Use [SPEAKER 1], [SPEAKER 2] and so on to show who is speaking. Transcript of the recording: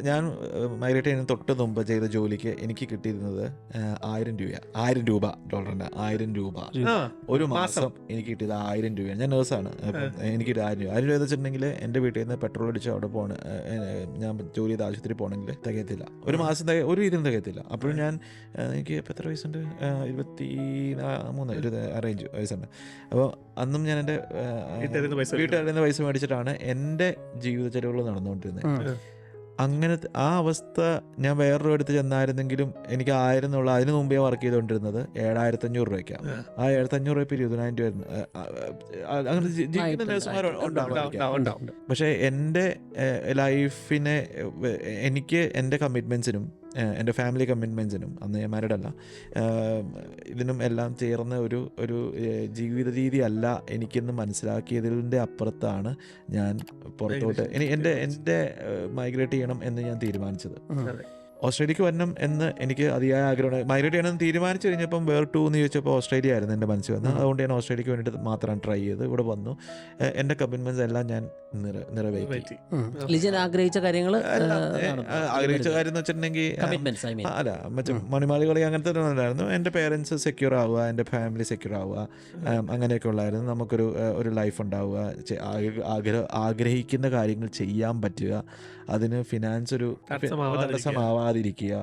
[SPEAKER 1] ഞാൻ മൈഗ്രേറ്റ് ചെയ്യുന്നതിന് തൊട്ട് മുമ്പ് ചെയ്ത ജോലിക്ക് എനിക്ക് കിട്ടിയിരുന്നത് 1000 രൂപ ഡോളറിന് 1000 രൂപ ഒരു മാസം എനിക്ക് കിട്ടിയത് 1000 രൂപ. ഞാൻ നേഴ്സാണ്. അപ്പം എനിക്ക് 1000 രൂപ എന്ന് വെച്ചിട്ടുണ്ടെങ്കിൽ എൻ്റെ വീട്ടിൽ നിന്ന് പെട്രോൾ അടിച്ച് അവിടെ ഞാൻ ജോലി ചെയ്ത് ആശുപത്രി പോകണമെങ്കിൽ തികയത്തില്ല. ഒരു മാസം ഒരു രീതിയും തികയത്തില്ല. അപ്പോഴും ഞാൻ എനിക്ക് ഇപ്പം എത്ര വയസ്സുണ്ട്? 23 അറേഞ്ച് വയസ്സുണ്ട്. അപ്പോൾ അന്നും ഞാൻ എൻ്റെ വീട്ടുകാരിൽ നിന്ന് പൈസ മേടിച്ചിട്ടാണ് എൻ്റെ ജീവിത ചെലവുകൾ നടന്നുകൊണ്ടിരുന്നത്. അങ്ങനത്തെ ആ അവസ്ഥ ഞാൻ വേറൊരു അടുത്ത് ചെന്നായിരുന്നെങ്കിലും എനിക്ക് 1000 എന്നുള്ള അതിന് മുമ്പേ വർക്ക് ചെയ്തുകൊണ്ടിരുന്നത് 7500 രൂപയ്ക്കാണ്. ആ 7500 രൂപ 20,000 രൂപ അങ്ങനെ ജീവിക്കുന്ന നേഴ്സുമാരുണ്ടാവും. പക്ഷേ എൻ്റെ ലൈഫിനെ എനിക്ക് എൻ്റെ കമ്മിറ്റ്മെൻറ്റ്സിനും എൻ്റെ ഫാമിലി കമ്മിറ്റ്മെൻറ്റ്സിനും, അന്ന് ഞാൻ മാരീഡ് അല്ല, ഇതിനും എല്ലാം ചേർന്ന ഒരു ജീവിത രീതി അല്ല എനിക്കെന്ന് മനസ്സിലാക്കിയതിൻ്റെ അപ്പുറത്താണ് ഞാൻ പുറത്തോട്ട് എൻ്റെ മൈഗ്രേറ്റ് ചെയ്യണം എന്ന് ഞാൻ തീരുമാനിച്ചത്. ഓസ്ട്രേലിയക്ക് വരണം എന്ന് എനിക്ക് അതിയായ ആഗ്രഹമാണ്. മൈഗ്രേറ്റ് ചെയ്യണമെന്ന് തീരുമാനിച്ചു കഴിഞ്ഞപ്പം വേർ ടു എന്ന് ചോദിച്ചപ്പോൾ ഓസ്ട്രേലിയ ആയിരുന്നു എൻ്റെ മനസ്സിൽ വന്നത്. അതുകൊണ്ട് ഞാൻ ഓസ്ട്രേലിയക്ക് വേണ്ടിയിട്ട് മാത്രം ട്രൈ ചെയ്ത് ഇവിടെ വന്നു. എൻ്റെ കമ്മിറ്റ്മെൻറ്റ്സ് എല്ലാം ഞാൻ നിറവേറ്റി.
[SPEAKER 2] ആഗ്രഹിച്ച കാര്യങ്ങൾ
[SPEAKER 1] എന്ന് വെച്ചിട്ടുണ്ടെങ്കിൽ അല്ല മറ്റേ മണിമാളികളി അങ്ങനത്തെ ഉണ്ടായിരുന്നു. എൻ്റെ പേരൻസ് സെക്യൂർ ആവുക, എൻ്റെ ഫാമിലി സെക്യൂർ ആവുക, അങ്ങനെയൊക്കെ ഉള്ളായിരുന്നു. നമുക്കൊരു ലൈഫ് ഉണ്ടാവുക, ആഗ്രഹിക്കുന്ന കാര്യങ്ങൾ ചെയ്യാൻ പറ്റുക, അതിന് ഫിനാൻസ് ഒരു തടസ്സമാവാതിരിക്കുക.